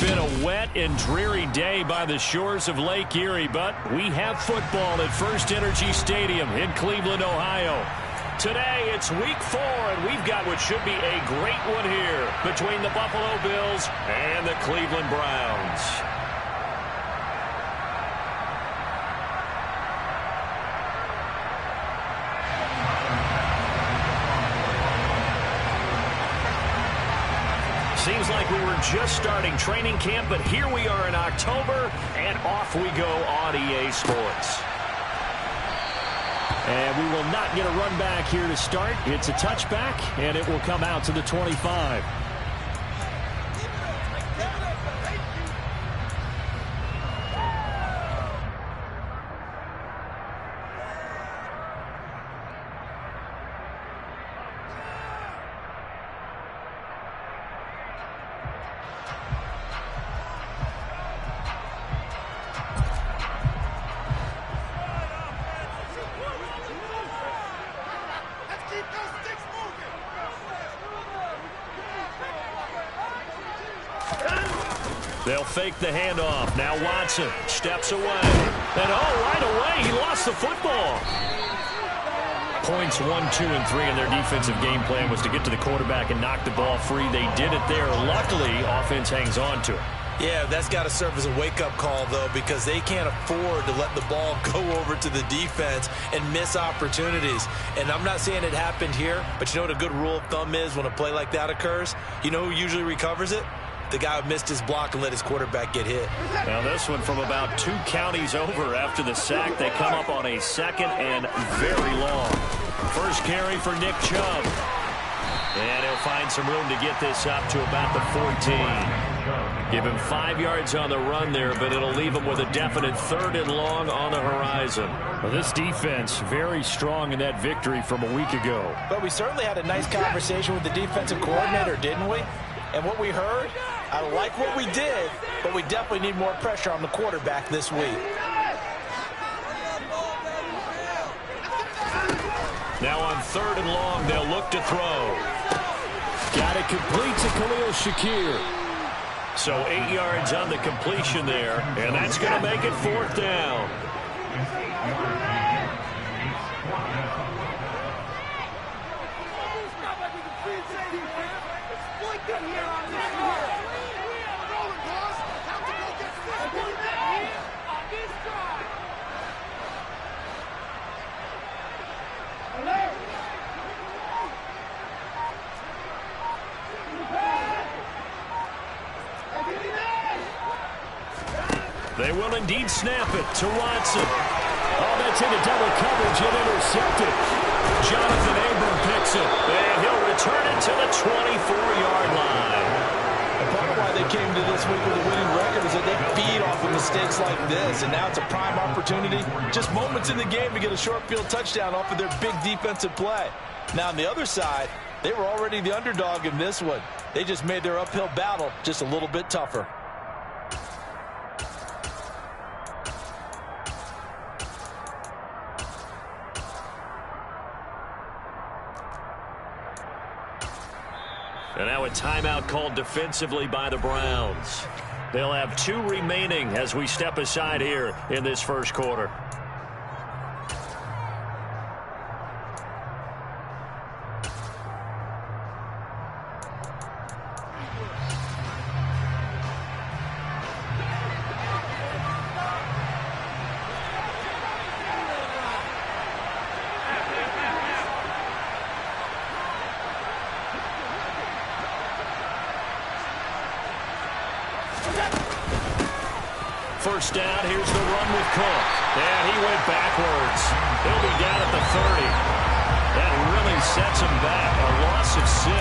been a wet and dreary day by the shores of Lake Erie, but we have football at First Energy Stadium in Cleveland, Ohio. Today, it's week 4, and we've got what should be a great one here between the Buffalo Bills and the Cleveland Browns. Seems like we were just starting training camp, but here we are in October, and off we go on EA Sports. And we will not get a run back here to start. It's a touchback, and it will come out to the 25. They'll fake the handoff. Now Watson steps away. And right away, he lost the football. Points 1, 2, and 3 in their defensive game plan was to get to the quarterback and knock the ball free. They did it there. Luckily, offense hangs on to it. Yeah, that's got to serve as a wake-up call, though, because they can't afford to let the ball go over to the defense and miss opportunities. And I'm not saying it happened here, but you know what a good rule of thumb is when a play like that occurs? You know who usually recovers it? The guy who missed his block and let his quarterback get hit. Now this one from about 2 counties over after the sack. They come up on a second and very long. First carry for Nick Chubb. And he'll find some room to get this up to about the 14. Give him 5 yards on the run there, but it'll leave him with a definite 3rd and long on the horizon. Well, this defense very strong in that victory from a week ago. But we certainly had a nice conversation with the defensive coordinator, didn't we? And what we heard, I like what we did, but we definitely need more pressure on the quarterback this week. Now on 3rd and long, they'll look to throw. Got it complete to Khalil Shakir. So 8 yards on the completion there, and that's going to make it 4th down. They will indeed snap it to Watson. Oh, that's into double coverage and intercepted. Jonathan Abram picks it, and he'll return it to the 24-yard line. And part of why they came to this week with a winning record is that they feed off of mistakes like this, and now it's a prime opportunity, just moments in the game to get a short field touchdown off of their big defensive play. Now on the other side, they were already the underdog in this one. They just made their uphill battle just a little bit tougher. And now a timeout called defensively by the Browns. They'll have 2 remaining as we step aside here in this first quarter. First down, here's the run with Cook. And he went backwards. He'll be down at the 30. That really sets him back. A loss of 6.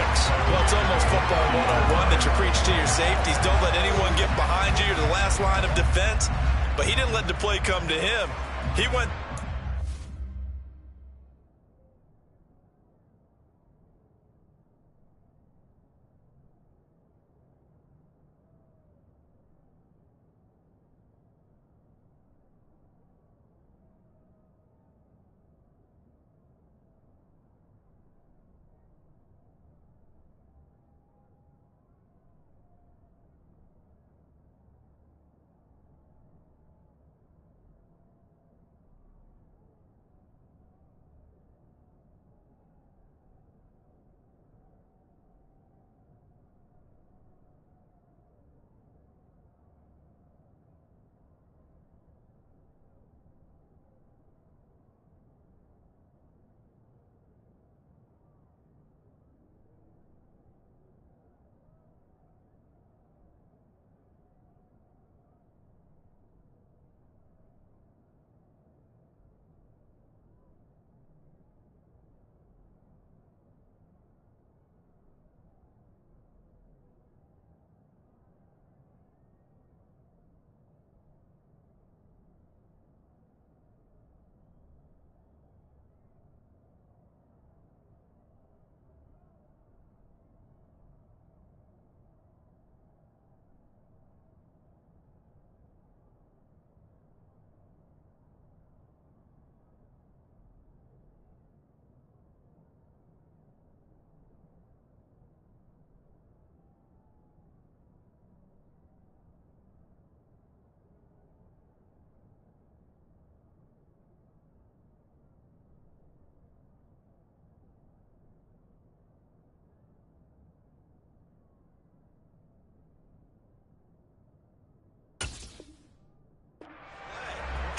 Well, it's almost football 101 that you preach to your safeties. Don't let anyone get behind you. You're the last line of defense. But he didn't let the play come to him. He went...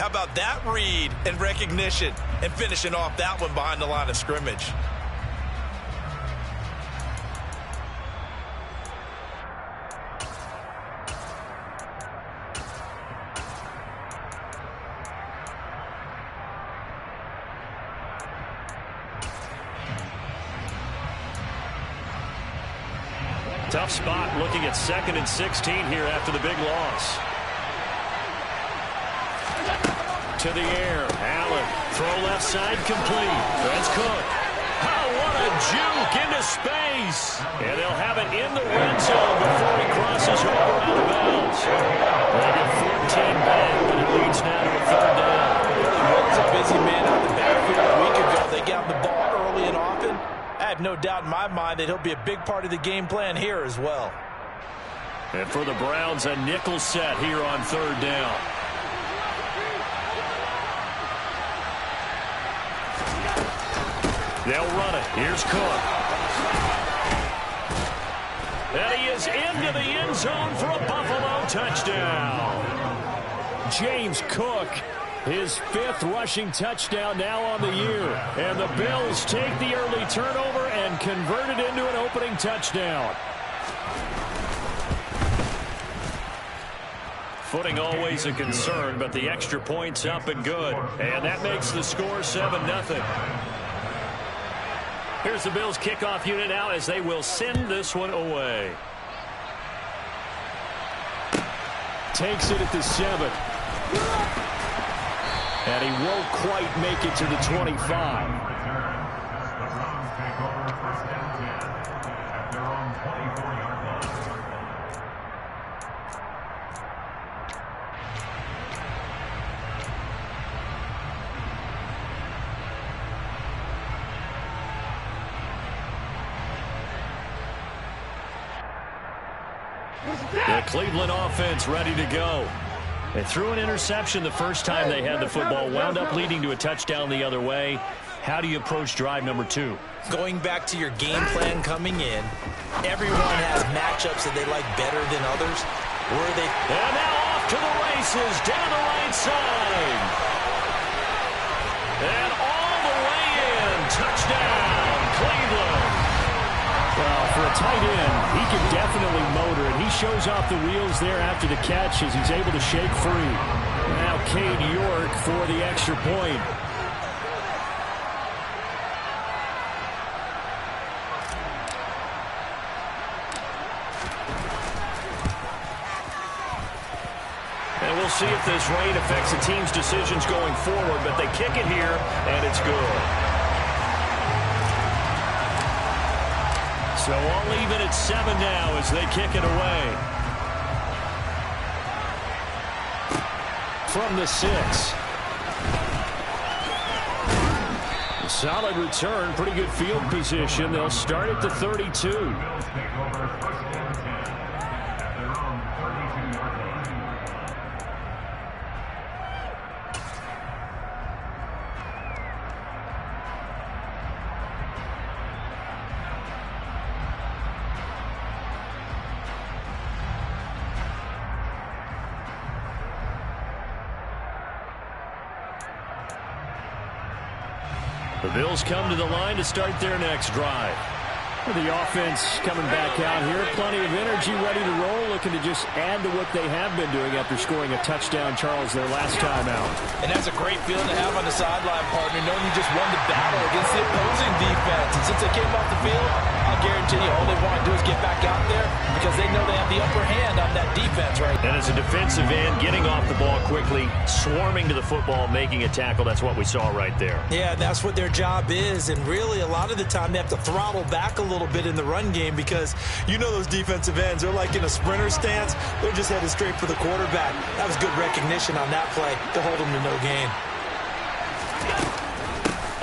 How about that read and recognition and finishing off that one behind the line of scrimmage? Tough spot looking at 2nd and 16 here after the big loss. To the air. Allen. Throw left side complete. That's Cook. Oh, what a juke into space. And they'll have it in the red zone before he crosses over out of bounds. They get 14 back, but it leads now to a 3rd down. Really was a busy man out the backfield a week ago. They got the ball early and often. I have no doubt in my mind that he'll be a big part of the game plan here as well. And for the Browns, a nickel set here on 3rd down. They'll run it. Here's Cook. And he is into the end zone for a Buffalo touchdown. James Cook, his 5th rushing touchdown now on the year. And the Bills take the early turnover and convert it into an opening touchdown. Footing always a concern, but the extra point's up and good. And that makes the score 7-0. Here's the Bills kickoff unit now as they will send this one away. Takes it at the 7. And he won't quite make it to the 25. The Cleveland offense ready to go. They threw an interception the first time they had the football, wound up leading to a touchdown the other way. How do you approach drive number 2? Going back to your game plan coming in, everyone has matchups that they like better than others. And now off to the races down the right side. And all the way in. Touchdown, Cleveland. Well, for a tight end, he can definitely motor it. He shows off the wheels there after the catch as he's able to shake free. Now Cade York for the extra point. And we'll see if this rain affects the team's decisions going forward, but they kick it here, and it's good. So I'll leave it at 7 now as they kick it away. From the 6. Solid return, pretty good field position. They'll start at the 32. The Bills come to the line to start their next drive. The offense coming back out here. Plenty of energy, ready to roll, looking to just add to what they have been doing after scoring a touchdown, Charles, their last time out. And that's a great feeling to have on the sideline, partner, knowing you just won the battle against the opposing defense. And since they came off the field, I'll guarantee you all they want to do is get back out there because they know they have the upper hand on that defense right now. And as a defensive end, getting off the ball quickly, swarming to the football, making a tackle, that's what we saw right there. Yeah, that's what their job is. And really, a lot of the time, they have to throttle back a little bit in the run game because you know those defensive ends, they're like in a sprinter stance. They're just headed straight for the quarterback. That was good recognition on that play to hold them to no gain.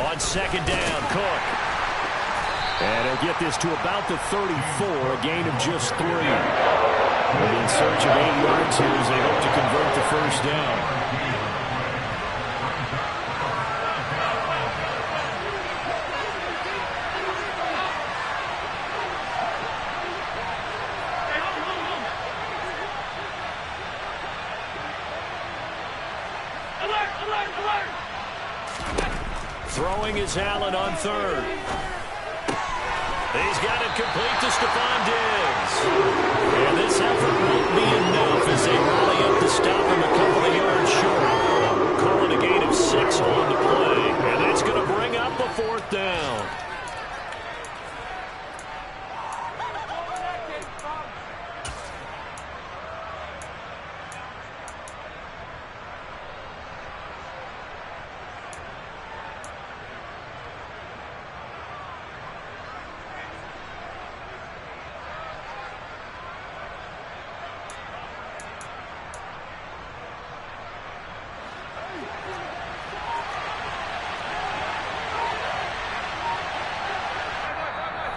On 2nd down, Cook. And he'll get this to about the 34, a gain of just 3. And in search of 8 yards here as they hope to convert the first down. Throwing is Allen on third. He's got it complete to Stephon Diggs. And this effort won't be enough as they rally up to stop him a couple of yards short. Calling a gain of 6 on the play. And that's going to bring up a 4th down.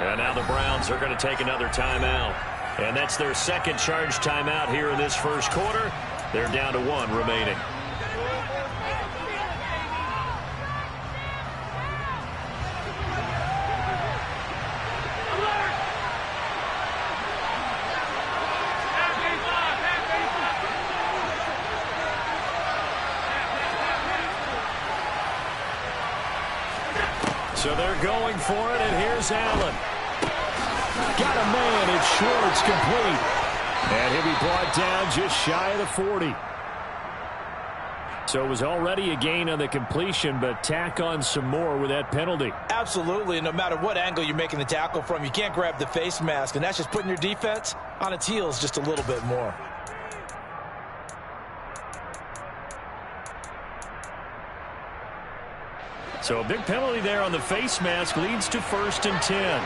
And now the Browns are going to take another timeout. And that's their second charge timeout here in this first quarter. They're down to 1 remaining. So they're going for it, and here's Allen. Got a man, it's short, it's complete. And he'll be brought down just shy of the 40. So it was already a gain on the completion, but tack on some more with that penalty. Absolutely, and no matter what angle you're making the tackle from, you can't grab the face mask, and that's just putting your defense on its heels just a little bit more. So a big penalty there on the face mask leads to 1st and 10.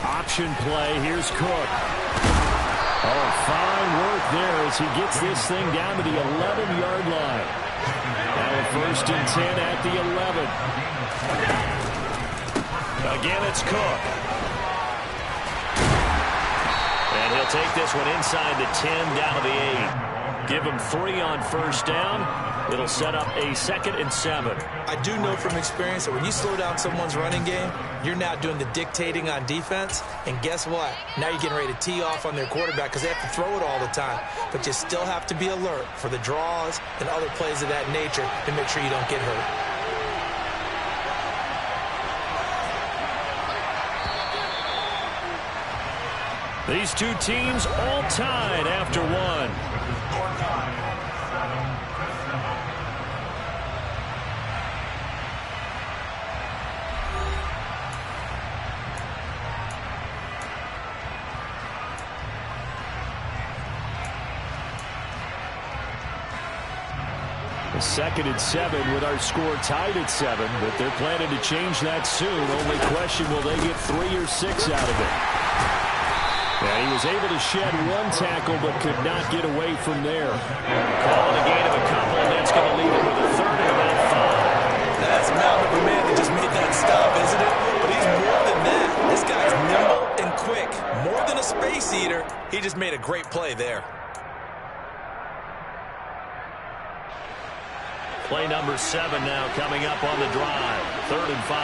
Option play. Here's Cook. Oh, fine work there as he gets this thing down to the 11-yard line. Now a 1st and 10 at the 11. Again, it's Cook. And he'll take this one inside the 10 down to the 8. Give him 3 on 1st down. It'll set up a 2nd and 7. I do know from experience that when you slow down someone's running game, you're now doing the dictating on defense. And guess what? Now you're getting ready to tee off on their quarterback because they have to throw it all the time. But you still have to be alert for the draws and other plays of that nature to make sure you don't get hurt. These two teams all tied after 1. A 2nd and 7 with our score tied at 7, but they're planning to change that soon. Only question, will they get 3 or 6 out of it? And he was able to shed 1 tackle, but could not get away from there. Calling a gain of a couple, and that's going to leave him with a 3rd and about 5. That's a mountain of a man that just made that stop, isn't it? But he's more than that. This guy's nimble and quick. More than a space eater, he just made a great play there. Play number 7 now coming up on the drive. 3rd and 5.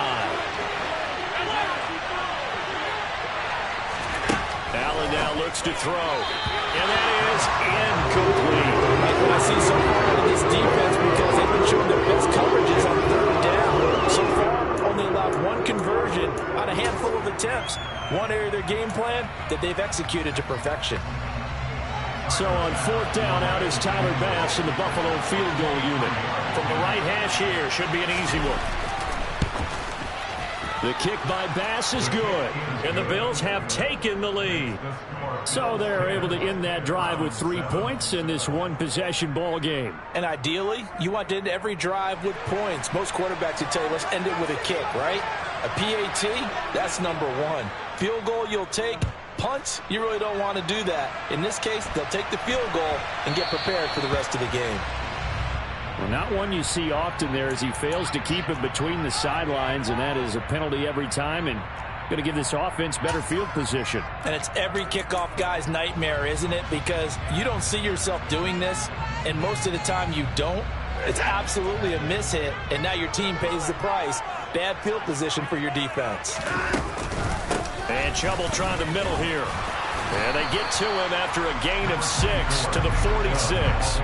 Allen now looks to throw. And that is incomplete. Like what I see so far out of this defense, because they've been showing their best coverages on 3rd down. So far, only allowed 1 conversion on a handful of attempts. One area of their game plan that they've executed to perfection. So on 4th down, out is Tyler Bass in the Buffalo field goal unit. From the right hash here, should be an easy one. The kick by Bass is good, and the Bills have taken the lead. So they're able to end that drive with 3 points in this 1-possession ball game. And ideally, you want to end every drive with points. Most quarterbacks would tell you, let's end it with a kick, right? A PAT, that's number 1. Field goal you'll take. Punts, you really don't want to do that. In this case, they'll take the field goal and get prepared for the rest of the game. Well, not one you see often there as he fails to keep it between the sidelines, and that is a penalty every time, and going to give this offense better field position. And it's every kickoff guy's nightmare, isn't it? Because you don't see yourself doing this, and most of the time you don't. It's absolutely a mishit, and now your team pays the price. Bad field position for your defense. And Chubb trying the middle here. And they get to him after a gain of 6 to the 46.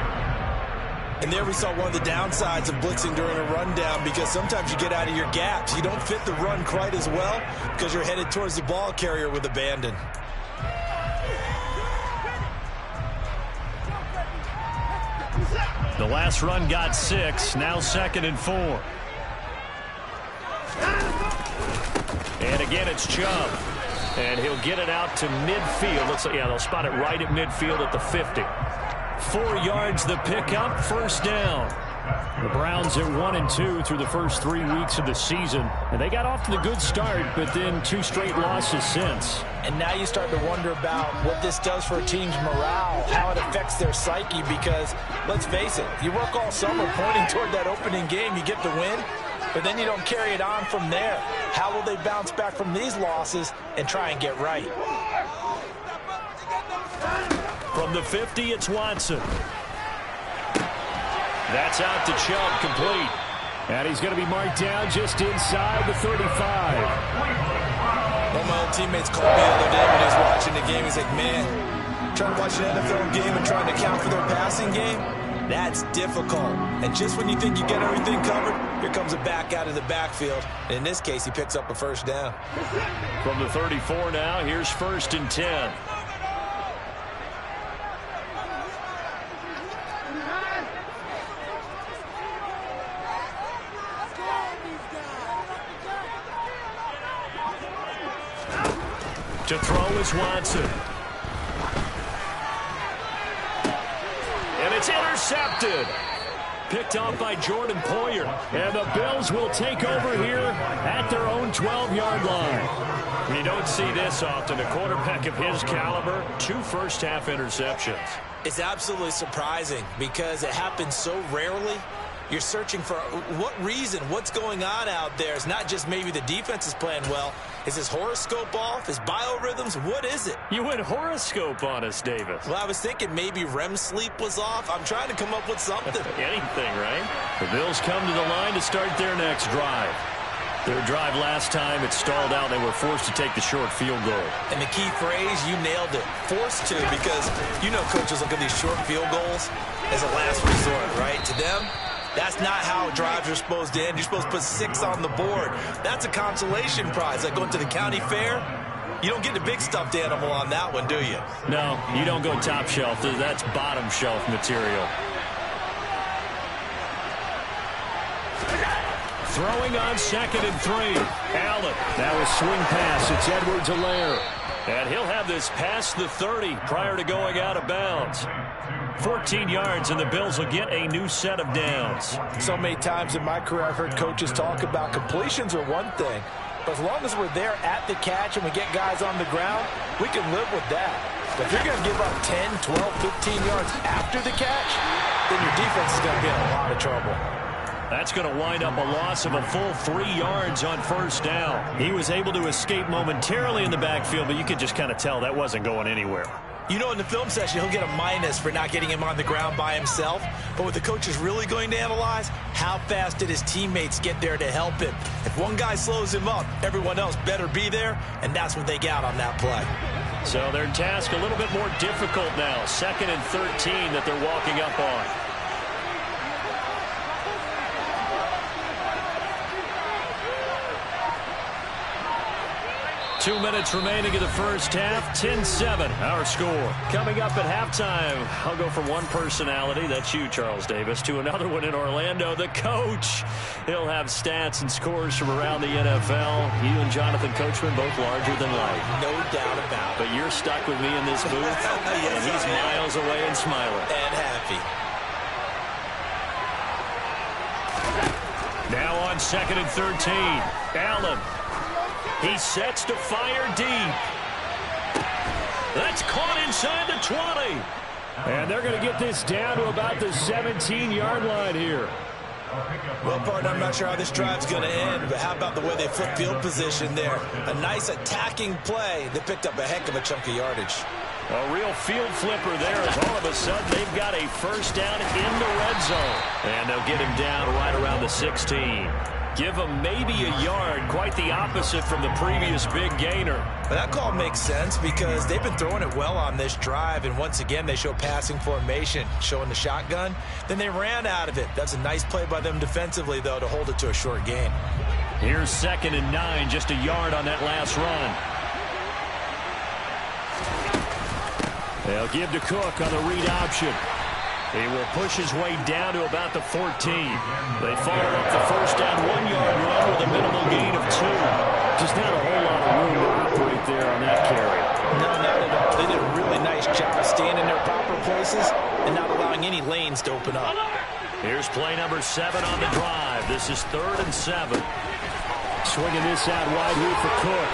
And there we saw one of the downsides of blitzing during a rundown, because sometimes you get out of your gaps. You don't fit the run quite as well because you're headed towards the ball carrier with abandon. The last run got 6. Now 2nd and 4. And again, it's Chubb. And he'll get it out to midfield. Looks like, yeah, they'll spot it right at midfield at the 50. 4 yards the pickup, first down. The Browns are 1-2 through the first 3 weeks of the season. And they got off to the good start, but then 2 straight losses since. And now you start to wonder about what this does for a team's morale, how it affects their psyche, because, let's face it, you work all summer pointing toward that opening game, you get the win, but then you don't carry it on from there. How will they bounce back from these losses and try and get right? From the 50, it's Watson. That's out to Chubb, complete. And he's going to be marked down just inside the 35. One of my old teammates called me the other day when he was watching the game. He's like, man, trying to watch an NFL game and trying to account for their passing game, that's difficult. And just when you think you get everything covered, here comes a back out of the backfield. And in this case, he picks up a first down. From the 34 now, here's 1st and 10. To throw is Watson. And it's intercepted. Picked off by Jordan Poyer. And the Bills will take over here at their own 12-yard line. You don't see this often. A quarterback of his caliber, 2 first-half interceptions. It's absolutely surprising because it happens so rarely. You're searching for what reason, what's going on out there. It's not just maybe the defense is playing well. Is his horoscope off? His biorhythms? What is it? You went horoscope on us, Davis. Well, I was thinking maybe REM sleep was off. I'm trying to come up with something. Anything, right? The Bills come to the line to start their next drive. Their drive last time, it stalled out. They were forced to take the short field goal. And the key phrase, you nailed it. Forced to, because you know coaches look at these short field goals as a last resort, right? To them, that's not how drives are supposed to end. You're supposed to put 6 on the board. That's a consolation prize. Like going to the county fair, you don't get the big stuffed animal on that one, do you? No, you don't go top shelf. That's bottom shelf material. Throwing on 2nd and 3. Allen. Now a swing pass. It's Edwards-Helaire. And he'll have this past the 30 prior to going out of bounds. 14 yards, and the Bills will get a new set of downs. So many times in my career, I've heard coaches talk about completions are one thing, but as long as we're there at the catch and we get guys on the ground, we can live with that. But if you're going to give up 10, 12, 15 yards after the catch, then your defense is going to be in a lot of trouble. That's going to wind up a loss of a full 3 yards on first down. He was able to escape momentarily in the backfield, but you could just kind of tell that wasn't going anywhere. You know, in the film session, he'll get a minus for not getting him on the ground by himself. But what the coach is really going to analyze, how fast did his teammates get there to help him? If one guy slows him up, everyone else better be there, and that's what they got on that play. So their task a little bit more difficult now. 2nd and 13 that they're walking up on. 2 minutes remaining in the first half. 10-7, our score. Coming up at halftime, I'll go from one personality, that's you, Charles Davis, to another one in Orlando, the coach. He'll have stats and scores from around the NFL. You and Jonathan Coachman, both larger than life. No doubt about it. But you're stuck with me in this booth, Yes, and he's miles away and smiling. And happy. Now on 2nd and 13, Allen. He sets to fire deep. That's caught inside the 20. And they're going to get this down to about the 17-yard line here. Well, partner, I'm not sure how this drive's going to end, but how about the way they flip field position there? A nice attacking play that picked up a heck of a chunk of yardage. A real field flipper there as all of a sudden they've got a first down in the red zone. And they'll get him down right around the 16. Give them maybe a yard, quite the opposite from the previous big gainer. But that call makes sense because they've been throwing it well on this drive, and once again they show passing formation, showing the shotgun. Then they ran out of it. That's a nice play by them defensively, though, to hold it to a short gain. Here's 2nd and 9, just a yard on that last run. They'll give to Cook on the read option. He will push his way down to about the 14. They follow up the first down 1-yard run with a minimal gain of 2. Just not a whole lot of room to operate there on that carry. No, not at all. They did a really nice job of staying in their proper places and not allowing any lanes to open up. Here's play number 7 on the drive. This is 3rd and 7. Swinging this out wide here for Cook.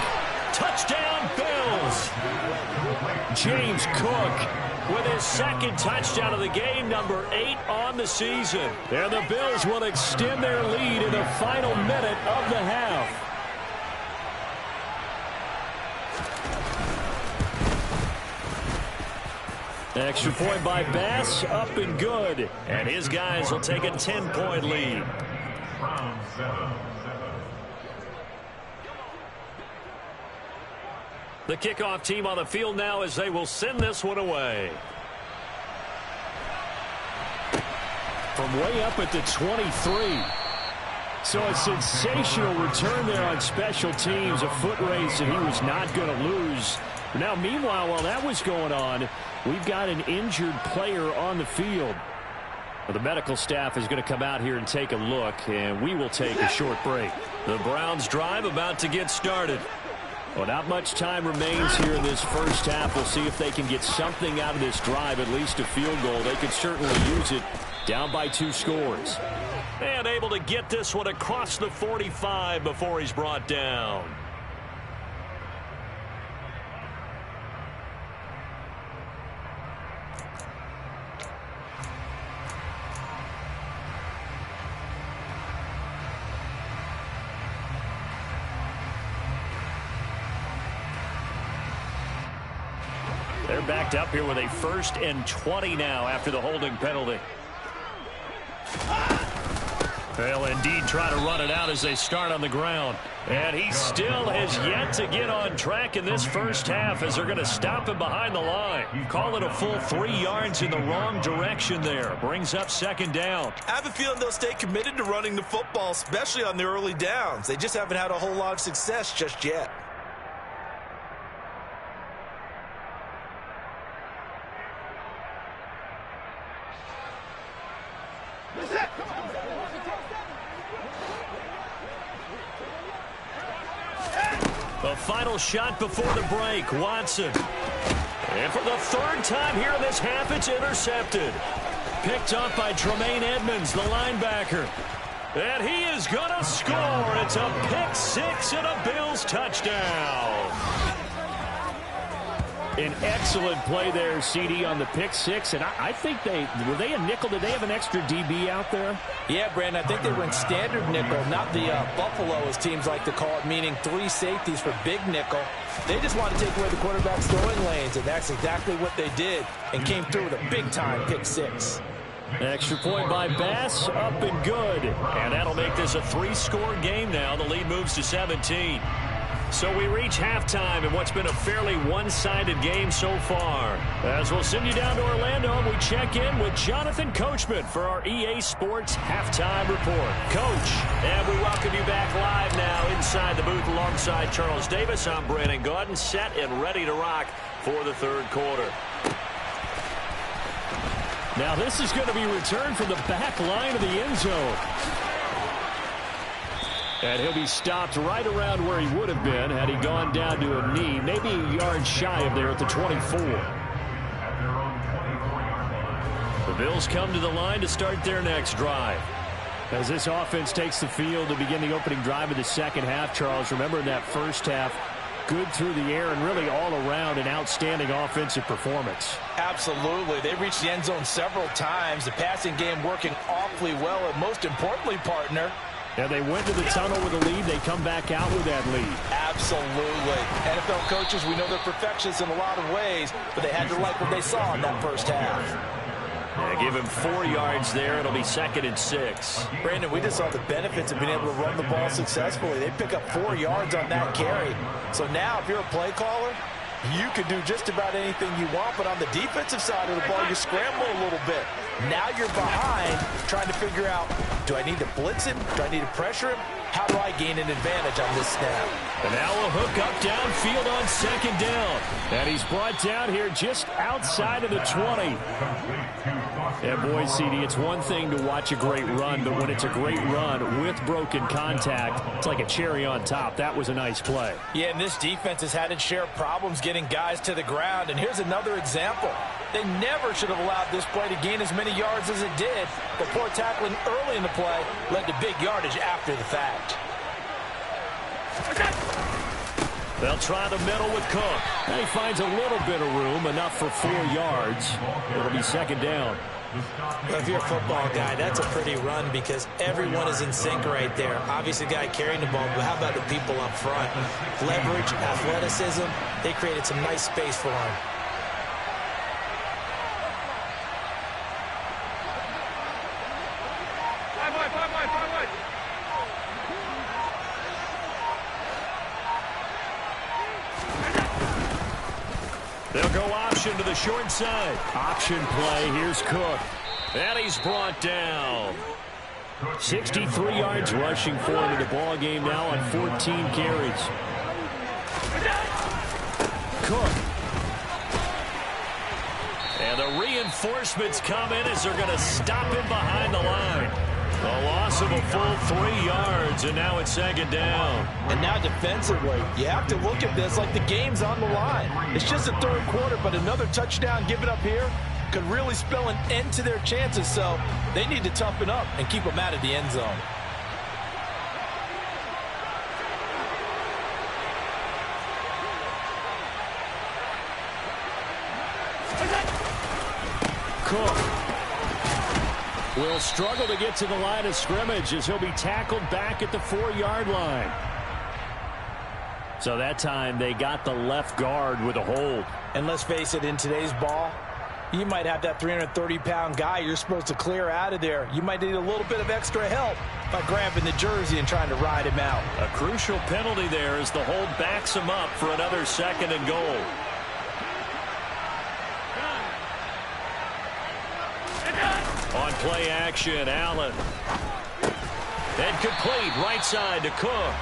Touchdown, Bills! James Cook with his 2nd touchdown of the game, number 8 on the season. And the Bills will extend their lead in the final minute of the half. Extra point by Bass, up and good. And his guys will take a 10-point lead. The kickoff team on the field now as they will send this one away. From way up at the 23. So a sensational return there on special teams. A foot race that he was not going to lose. Now, meanwhile, while that was going on, we've got an injured player on the field. The medical staff is going to come out here and take a look, and we will take a short break. The Browns drive about to get started. Well, not much time remains here in this first half. We'll see if they can get something out of this drive, at least a field goal. They could certainly use it, down by 2 scores. And able to get this one across the 45 before he's brought down. They're backed up here with a 1st and 20 now after the holding penalty. They'll indeed try to run it out as they start on the ground. And he still has yet to get on track in this first half as they're going to stop him behind the line. Call it a full 3 yards in the wrong direction there. Brings up 2nd down. I have a feeling they'll stay committed to running the football, especially on the early downs. They just haven't had a whole lot of success just yet. The final shot before the break, Watson. And for the 3rd time here in this half, it's intercepted. Picked up by Tremaine Edmonds, the linebacker. And he is going to score. It's a pick 6 and a Bills touchdown. An excellent play there, CD, on the pick 6. And I think were they a nickel? Did they have an extra DB out there? Yeah, Brandon, I think they went standard nickel, not the Buffalo, as teams like to call it, meaning 3 safeties for big nickel. They just want to take away the quarterback's throwing lanes, and that's exactly what they did, and came through with a big-time pick 6. Extra point by Bass, up and good. And that'll make this a 3-score game now. The lead moves to 17. So we reach halftime in what's been a fairly one-sided game so far. As we'll send you down to Orlando, and we check in with Jonathan Coachman for our EA Sports Halftime Report. Coach, and we welcome you back live now inside the booth alongside Charles Davis. I'm Brandon Gaudin, set and ready to rock for the 3rd quarter. Now this is going to be returned from the back line of the end zone. And he'll be stopped right around where he would have been had he gone down to a knee, maybe a yard shy of there at the 24. The Bills come to the line to start their next drive. As this offense takes the field to begin the opening drive of the second half, Charles, remember in that first half, good through the air and really all around an outstanding offensive performance. Absolutely. They reached the end zone several times. The passing game working awfully well, and most importantly, partner, and they went to the tunnel with a lead. They come back out with that lead. Absolutely. NFL coaches, we know they're perfectionists in a lot of ways, but they had to like what they saw in that first half. Yeah, give him 4 yards there. It'll be 2nd and 6. Brandon, we just saw the benefits of being able to run the ball successfully. They pick up 4 yards on that carry. So now if you're a play caller, you can do just about anything you want, but on the defensive side of the ball, you scramble a little bit. Now you're behind trying to figure out, do I need to blitz him? Do I need to pressure him? How do I gain an advantage on this snap? And now a hook up downfield on 2nd down. And he's brought down here just outside of the 20. Yeah, boy, CD, it's one thing to watch a great run, but when it's a great run with broken contact, it's like a cherry on top. That was a nice play. Yeah, and this defense has had its share of problems getting guys to the ground. And here's another example. They never should have allowed this play to gain as many yards as it did. But poor tackling early in the play led to big yardage after the fact. They'll try the middle with Cook. And he finds a little bit of room, enough for 4 yards. It'll be 2nd down. Well, if you're a football guy, that's a pretty run because everyone is in sync right there. Obviously, the guy carrying the ball, but how about the people up front? Leverage, athleticism, they created some nice space for him. They'll go option to the short side. Option play. Here's Cook. And he's brought down. 63 yards rushing for him in the ball game now on 14 carries. Cook. And the reinforcements come in as they're going to stop him behind the line. A loss of a full 3 yards, and now it's 2nd down. And now defensively, you have to look at this like the game's on the line. It's just the 3rd quarter, but another touchdown given up here could really spell an end to their chances, so they need to toughen up and keep them out of the end zone. Cook will struggle to get to the line of scrimmage as he'll be tackled back at the 4-yard line. So that time they got the left guard with a hold. And let's face it, in today's ball, you might have that 330-pound guy you're supposed to clear out of there. You might need a little bit of extra help by grabbing the jersey and trying to ride him out. A crucial penalty there as the hold backs him up for another 2nd and goal. On play action, Allen. And complete right side to Cook.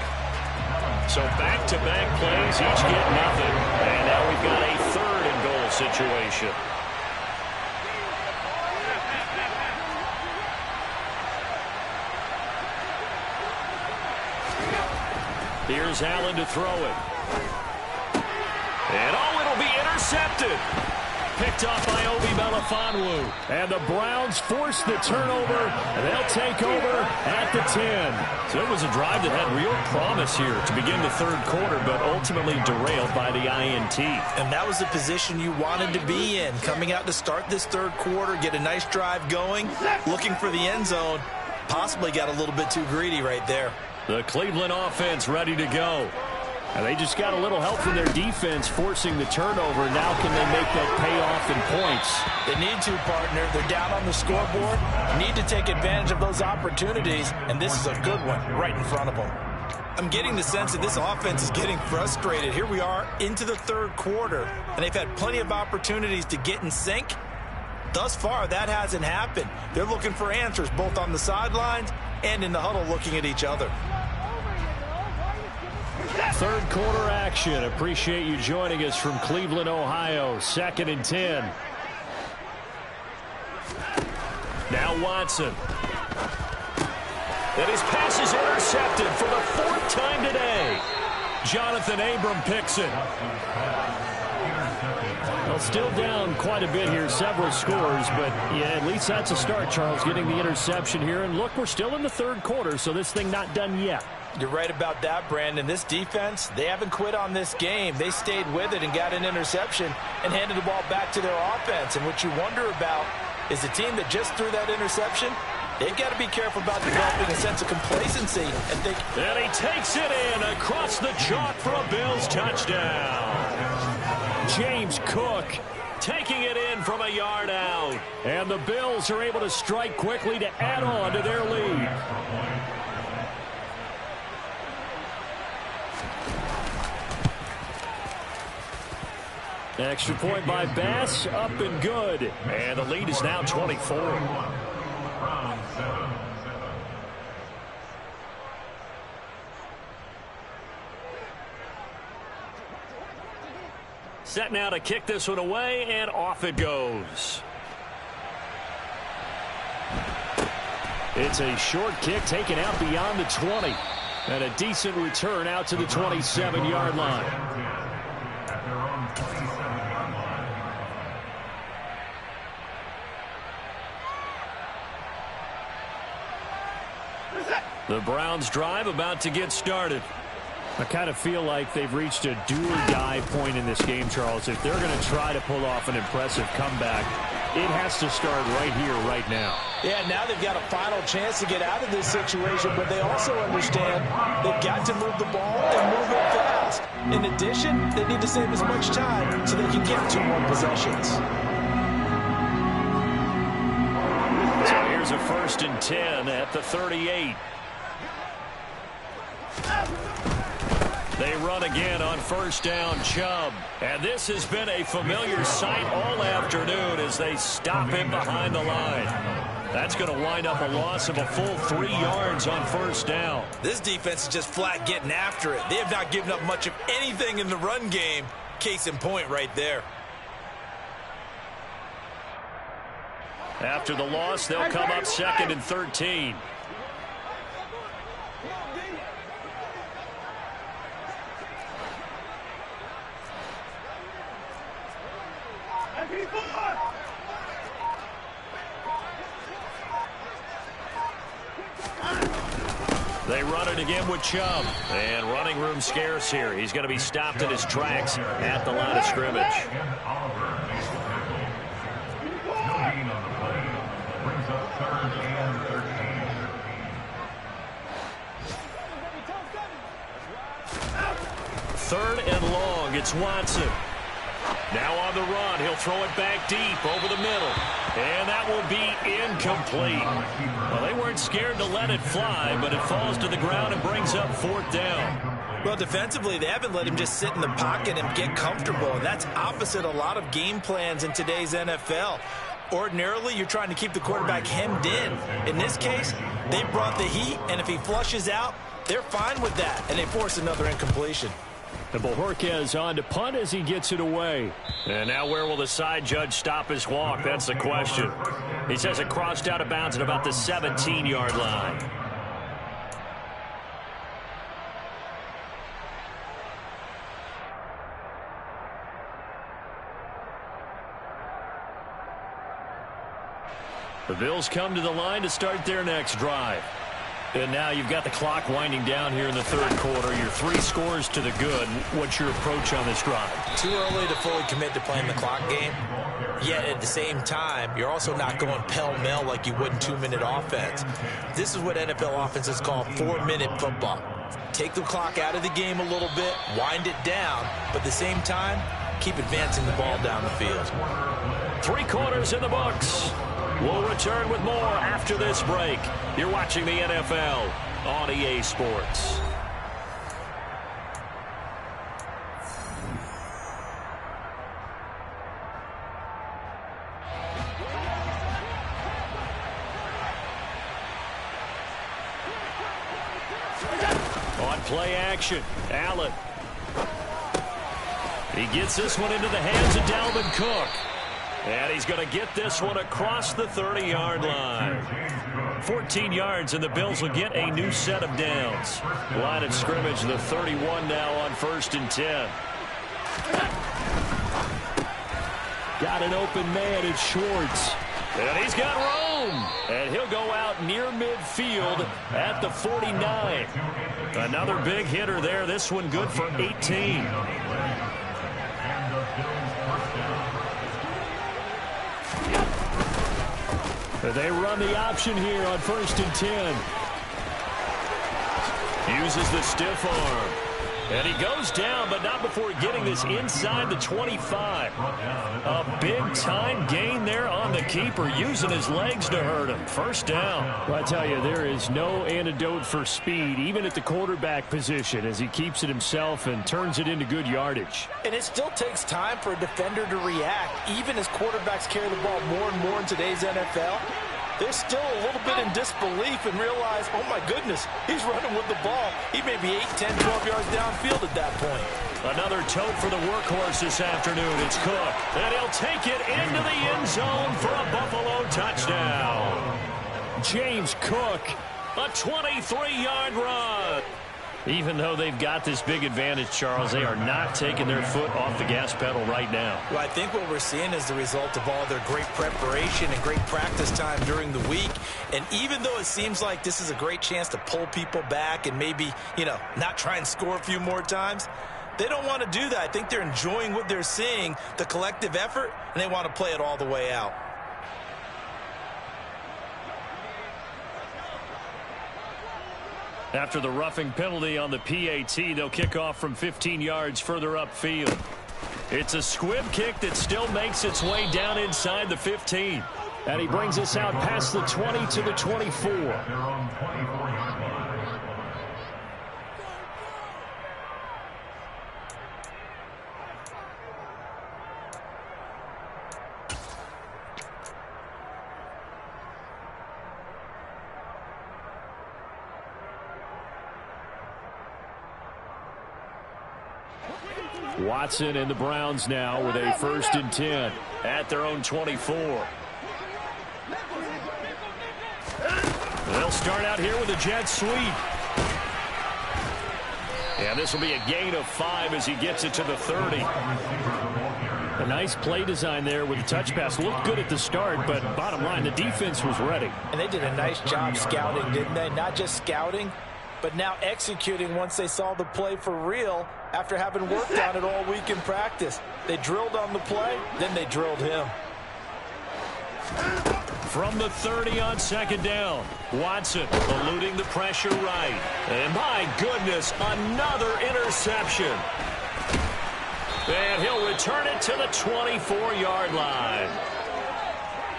So back-to-back plays, each get nothing. And now we've got a 3rd and goal situation. Here's Allen to throw it. And it'll be intercepted. Picked off by Obi Melifonwu. And the Browns force the turnover. And they'll take over at the 10. So it was a drive that had real promise here to begin the 3rd quarter, but ultimately derailed by the INT. And that was the position you wanted to be in. Coming out to start this 3rd quarter, get a nice drive going, looking for the end zone. Possibly got a little bit too greedy right there. The Cleveland offense ready to go. And they just got a little help from their defense forcing the turnover. Now can they make that pay off in points? They need to, partner. They're down on the scoreboard. Need to take advantage of those opportunities, and this is a good one right in front of them. I'm getting the sense that this offense is getting frustrated. Here we are into the 3rd quarter, and they've had plenty of opportunities to get in sync. Thus far, that hasn't happened. They're looking for answers both on the sidelines and in the huddle looking at each other. 3rd quarter action. Appreciate you joining us from Cleveland, Ohio. 2nd and 10. Now Watson. And his pass is intercepted for the 4th time today. Jonathan Abram picks it. Well, still down quite a bit here, several scores, but yeah, at least that's a start, Charles, getting the interception here. And look, we're still in the 3rd quarter, so this thing not done yet. You're right about that, Brandon. This defense, they haven't quit on this game. They stayed with it and got an interception and handed the ball back to their offense. And what you wonder about is the team that just threw that interception, they've got to be careful about developing a sense of complacency and think. And he takes it in across the chalk for a Bills touchdown. James Cook taking it in from a yard out. And the Bills are able to strike quickly to add on to their lead. Extra point by Bass, up and good. And the lead is now 24. Set now to kick this one away, and off it goes. It's a short kick taken out beyond the 20. And a decent return out to the 27-yard line. The Browns drive about to get started. I kind of feel like they've reached a do-or-die point in this game, Charles. If they're going to try to pull off an impressive comeback, it has to start right here, right now. Yeah, now they've got a final chance to get out of this situation, but they also understand they've got to move the ball and move it fast. In addition, they need to save as much time so they can get 2 more possessions. So here's a 1st and 10 at the 38. They run again on 1st down, Chubb. And this has been a familiar sight all afternoon as they stop him behind the line. That's going to wind up a loss of a full 3 yards on 1st down. This defense is just flat getting after it. They have not given up much of anything in the run game. Case in point right there. After the loss, they'll come up 2nd and 13. They run it again with Chubb. And running room scarce here. He's going to be stopped in his tracks at the line of scrimmage. Third and long. It's Watson. Now on the run, he'll throw it back deep over the middle. And that will be incomplete. Well, they weren't scared to let it fly, but it falls to the ground and brings up 4th down. Well, defensively, they haven't let him just sit in the pocket and get comfortable. And that's opposite a lot of game plans in today's NFL. Ordinarily, you're trying to keep the quarterback hemmed in. In this case, they brought the heat, and if he flushes out, they're fine with that, and they force another incompletion. And Bojorquez on to punt as he gets it away. And now where will the side judge stop his walk? That's the question. He says it crossed out of bounds at about the 17-yard line. The Bills come to the line to start their next drive. And now you've got the clock winding down here in the 3rd quarter. Your 3 scores to the good. What's your approach on this drive? Too early to fully commit to playing the clock game. Yet at the same time, you're also not going pell-mell like you would in 2-minute offense. This is what NFL offenses call 4-minute football. Take the clock out of the game a little bit, wind it down, but at the same time, keep advancing the ball down the field. 3 quarters in the books. We'll return with more after this break. You're watching the NFL on EA Sports. On play action, Allen. He gets this one into the hands of Dalvin Cook. And he's going to get this one across the 30-yard line. 14 yards, and the Bills will get a new set of downs. Line of scrimmage, the 31 now on 1st and 10. Got an open man, it's Schwartz. And he's got room. And he'll go out near midfield at the 49. Another big hitter there. This one good for 18. They run the option here on 1st and 10. Uses the stiff arm. And he goes down, but not before getting this inside the 25. A big-time gain there on the keeper, using his legs to hurt him. First down. Well, I tell you, there is no antidote for speed, even at the quarterback position, as he keeps it himself and turns it into good yardage. And it still takes time for a defender to react, even as quarterbacks carry the ball more and more in today's NFL. They're still a little bit in disbelief and realize, oh, my goodness, he's running with the ball. He may be 8, 10, 12 yards downfield at that point. Another tote for the workhorse this afternoon. It's Cook. And he'll take it into the end zone for a Buffalo touchdown. James Cook. A 23-yard run. Even though they've got this big advantage, Charles, they are not taking their foot off the gas pedal right now. Well, I think what we're seeing is the result of all their great preparation and great practice time during the week. And even though it seems like this is a great chance to pull people back and maybe, not try and score a few more times, they don't want to do that. I think they're enjoying what they're seeing, the collective effort, and they want to play it all the way out. After the roughing penalty on the PAT, they'll kick off from 15 yards further upfield. It's a squib kick that still makes its way down inside the 15. And he brings us out past the 20 to the 24. Watson and the Browns now with a 1st and 10 at their own 24. They'll start out here with a jet sweep. And this will be a gain of 5 as he gets it to the 30. A nice play design there with the touch pass. Looked good at the start, but bottom line, the defense was ready. And they did a nice job scouting, didn't they? Not just scouting, but now executing once they saw the play for real after having worked on it all week in practice. They drilled on the play, then they drilled him. From the 30 on 2nd down, Watson eluding the pressure right. And my goodness, another interception. And he'll return it to the 24-yard line.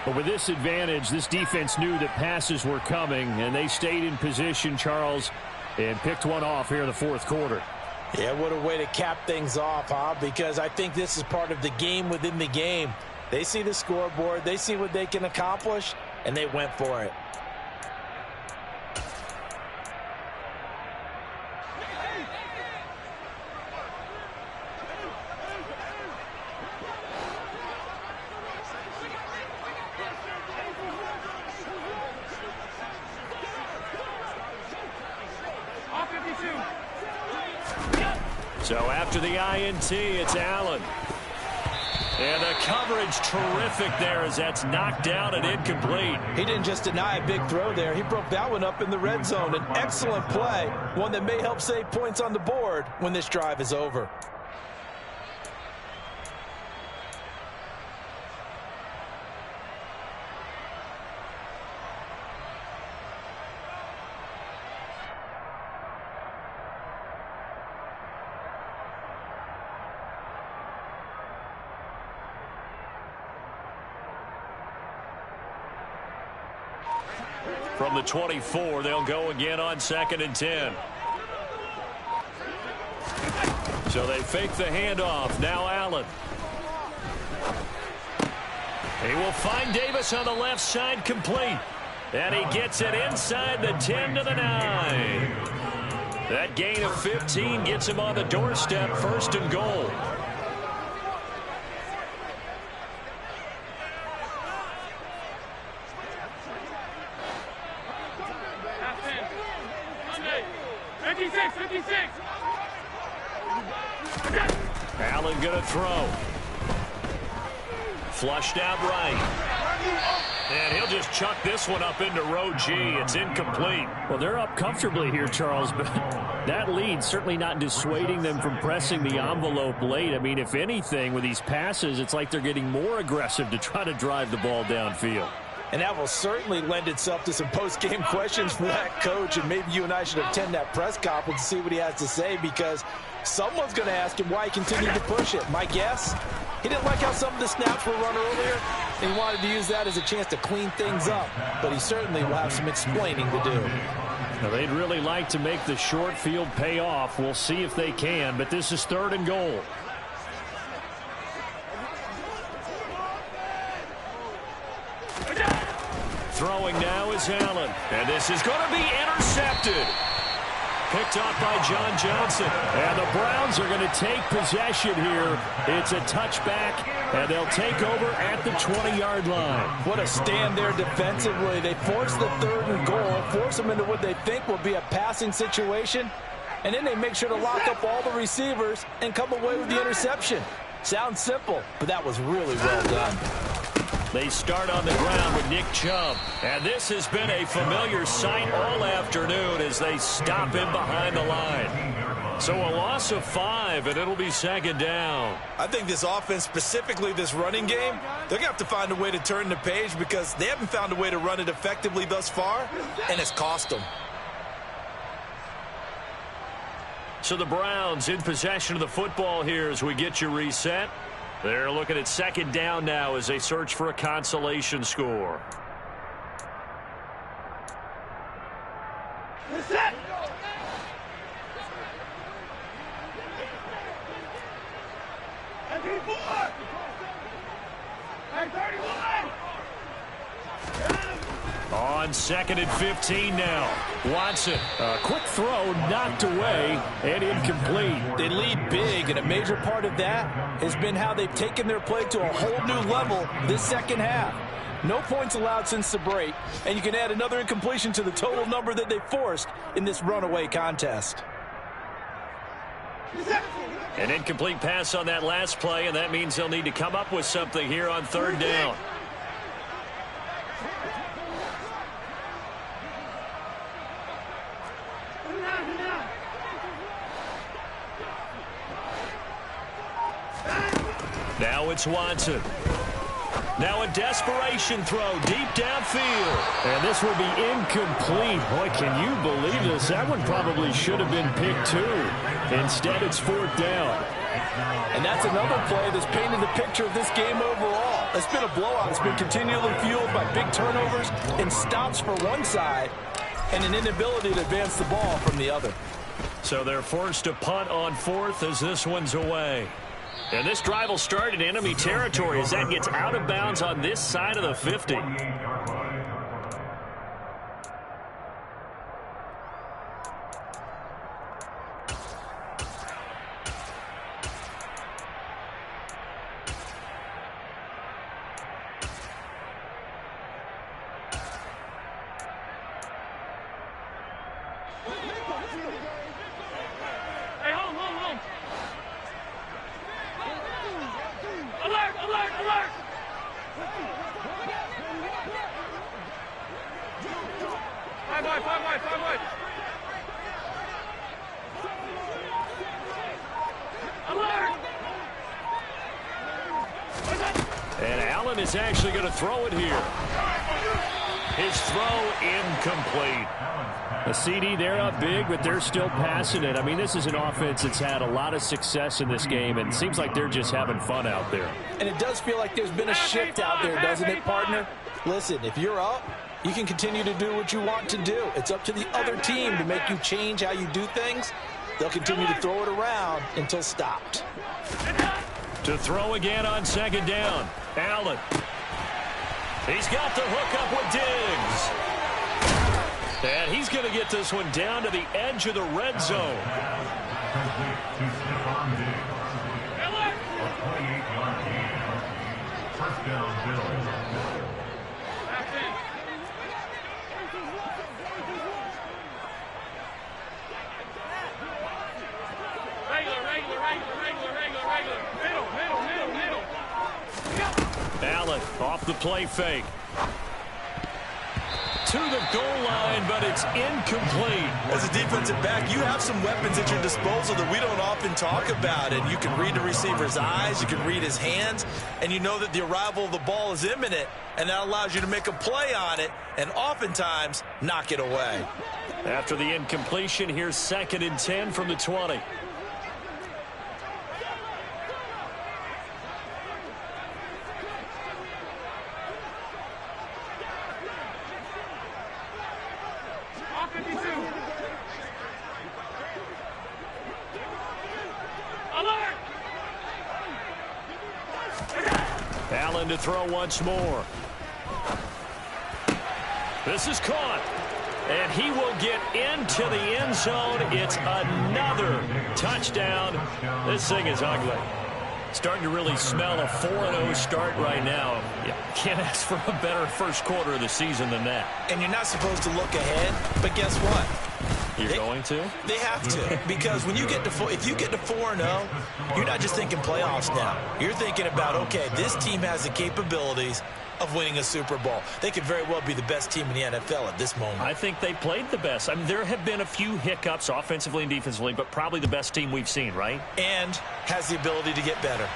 But with this advantage, this defense knew that passes were coming, and they stayed in position, Charles, and picked one off here in the 4th quarter. Yeah, what a way to cap things off, huh? Because I think this is part of the game within the game. They see the scoreboard, they see what they can accomplish, and they went for it. So after the INT, it's Allen. And the coverage terrific there as that's knocked down and incomplete. He didn't just deny a big throw there. He broke that one up in the red zone. An excellent play, one that may help save points on the board when this drive is over. From the 24, they'll go again on 2nd and 10. So they fake the handoff. Now Allen. He will find Davis on the left side, complete. And he gets it inside the 10 to the 9. That gain of 15 gets him on the doorstep, 1st and goal. Allen gonna throw. Flushed out right. And he'll just chuck this one up into row G. It's incomplete. Well, they're up comfortably here, Charles, but that lead certainly not dissuading them from pressing the envelope late. I mean, if anything, with these passes, it's like they're getting more aggressive to try to drive the ball downfield. And that will certainly lend itself to some post-game questions for that coach. And maybe you and I should attend that press conference to see what he has to say, because Someone's going to ask him why he continued to push it. My guess, he didn't like how some of the snaps were run earlier, and he wanted to use that as a chance to clean things up. But he certainly will have some explaining to do. Now, they'd really like to make the short field pay off. We'll see if they can, but this is 3rd and goal. Throwing now is Allen, and this is going to be intercepted. Picked off by John Johnson, and the Browns are going to take possession here. It's a touchback, and they'll take over at the 20-yard line. What a stand there defensively. They force the 3rd and goal, force them into what they think will be a passing situation, and then they make sure to lock up all the receivers and come away with the interception. Sounds simple, but that was really well done. They start on the ground with Nick Chubb. And this has been a familiar sight all afternoon as they stop him behind the line. So a loss of 5, and it'll be 2nd down. I think this offense, specifically this running game, they're going to have to find a way to turn the page because they haven't found a way to run it effectively thus far, and it's cost them. So the Browns in possession of the football here as we get you reset. They're looking at 2nd down now as they search for a consolation score. Set. On 2nd and 15 now. Watson. A quick throw knocked away and incomplete. They lead big, and a major part of that has been how they've taken their play to a whole new level this second half. No points allowed since the break, and you can add another incompletion to the total number that they forced in this runaway contest. An incomplete pass on that last play, and that means they'll need to come up with something here on 3rd down. Now it's Watson. Now a desperation throw deep downfield. And this will be incomplete. Boy, can you believe this? That one probably should have been picked too. Instead, it's 4th down. And that's another play that's painted the picture of this game overall. It's been a blowout. It's been continually fueled by big turnovers and stops for one side and an inability to advance the ball from the other. So they're forced to punt on 4th as this one's away. And this drive will start in enemy territory as that gets out of bounds on this side of the 50. And Allen is actually going to throw it here. His throw incomplete. A CD, they're up big, but they're still passing it. I mean, this is an offense that's had a lot of success in this game, and it seems like they're just having fun out there. And it does feel like there's been a shift out there, doesn't it, partner? Listen, if you're up, you can continue to do what you want to do. It's up to the other team to make you change how you do things. They'll continue to throw it around until stopped. To throw again on 2nd down. Allen. He's got the hook up with Diggs. And he's going to get this one down to the edge of the red zone. First down, Bills. Allen off the play fake. To the goal line, but it's incomplete. As a defensive back, you have some weapons at your disposal that we don't often talk about. And you can read the receiver's eyes, you can read his hands, and you know that the arrival of the ball is imminent, and that allows you to make a play on it and oftentimes knock it away. After the incompletion, here's 2nd and 10 from the 20. Allen to throw once more. This is caught. And he will get into the end zone. It's another touchdown. This thing is ugly. Starting to really smell a 4-0 start right now. You can't ask for a better first quarter of the season than that. And you're not supposed to look ahead, but guess what? You're going to? They have to, because when you get to if you get to 4-0, you're not just thinking playoffs now. You're thinking about, okay, this team has the capabilities of winning a Super Bowl. They could very well be the best team in the NFL at this moment. I think they played the best. I mean, there have been a few hiccups offensively and defensively, but probably the best team we've seen, right? And has the ability to get better.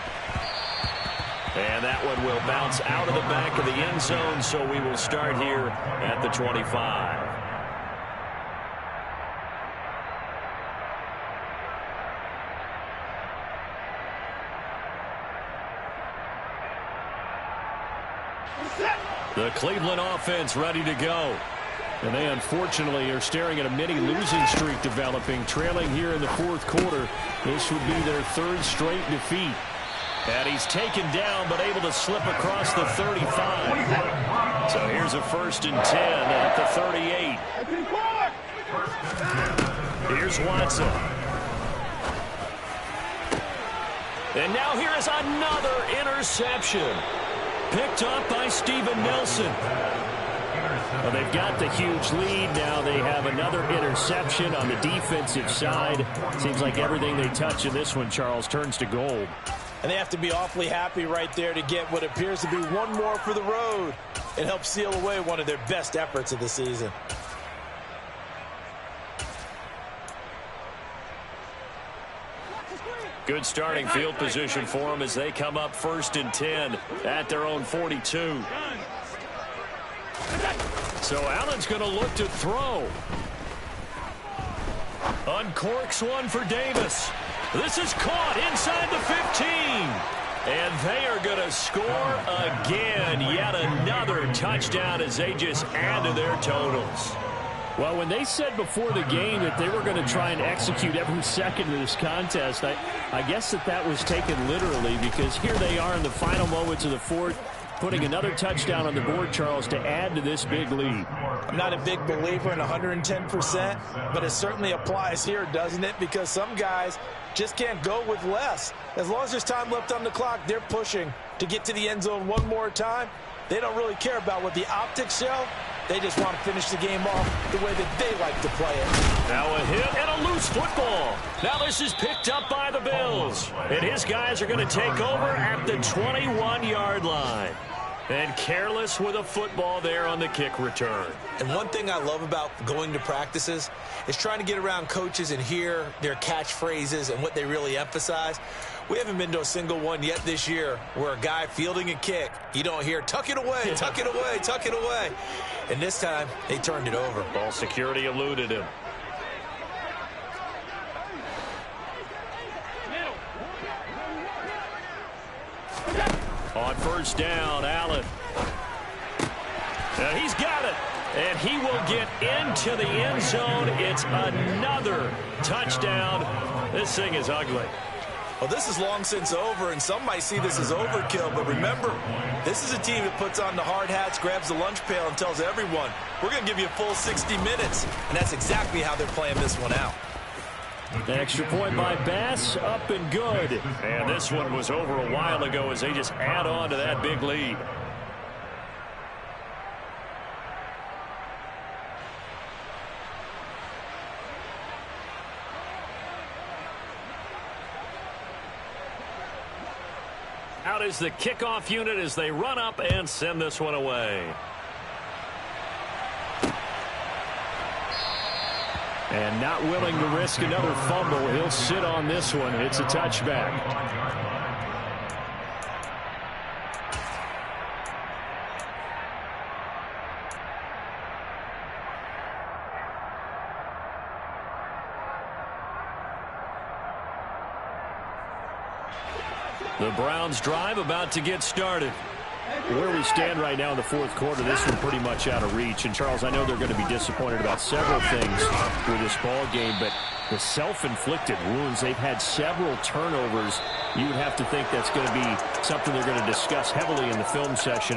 And that one will bounce out of the back of the end zone, so we will start here at the 25. The Cleveland offense ready to go. And they unfortunately are staring at a mini losing streak developing, trailing here in the fourth quarter. This would be their third straight defeat. And he's taken down but able to slip across the 35. So here's a 1st and 10 at the 38. Here's Watson. And now here is another interception. Picked up by Steven Nelson. Well, they've got the huge lead. Now they have another interception on the defensive side. Seems like everything they touch in this one, Charles, turns to gold. And they have to be awfully happy right there to get what appears to be one more for the road and help seal away one of their best efforts of the season. Good starting field position for them as they come up 1st and 10 at their own 42. So Allen's going to look to throw. Uncorks one for Davis. This is caught inside the 15. And they are going to score again. Yet another touchdown as they just add to their totals. Well, when they said before the game that they were going to try and execute every second of this contest, I guess that was taken literally, because here they are in the final moments of the fourth, putting another touchdown on the board, Charles, to add to this big lead. I'm not a big believer in 110%, but it certainly applies here, doesn't it? Because some guys just can't go with less. As long as there's time left on the clock, they're pushing to get to the end zone one more time. They don't really care about what the optics show. They just want to finish the game off the way that they like to play it. Now a hit and a loose football. Now this is picked up by the Bills. And his guys are going to take over at the 21-yard line. And careless with a football there on the kick return. And one thing I love about going to practices is trying to get around coaches and hear their catchphrases and what they really emphasize. We haven't been to a single one yet this year where a guy fielding a kick, you don't hear, tuck it away, tuck it away, tuck it away. And this time, they turned it over. Ball security eluded him. On 1st down, Allen. And he's got it. And he will get into the end zone. It's another touchdown. This thing is ugly. Well, this is long since over, and some might see this as overkill. But remember, this is a team that puts on the hard hats, grabs the lunch pail, and tells everyone, we're going to give you a full 60 minutes. And that's exactly how they're playing this one out. The extra point by Bass, up and good. And this one was over a while ago as they just add on to that big lead. Out is the kickoff unit as they run up and send this one away. And not willing to risk another fumble. He'll sit on this one. It's a touchback. The Browns drive about to get started. Where we stand right now in the fourth quarter, this one pretty much out of reach. And, Charles, I know they're going to be disappointed about several things with this ball game, but the self-inflicted wounds, they've had several turnovers. You would have to think that's going to be something they're going to discuss heavily in the film session.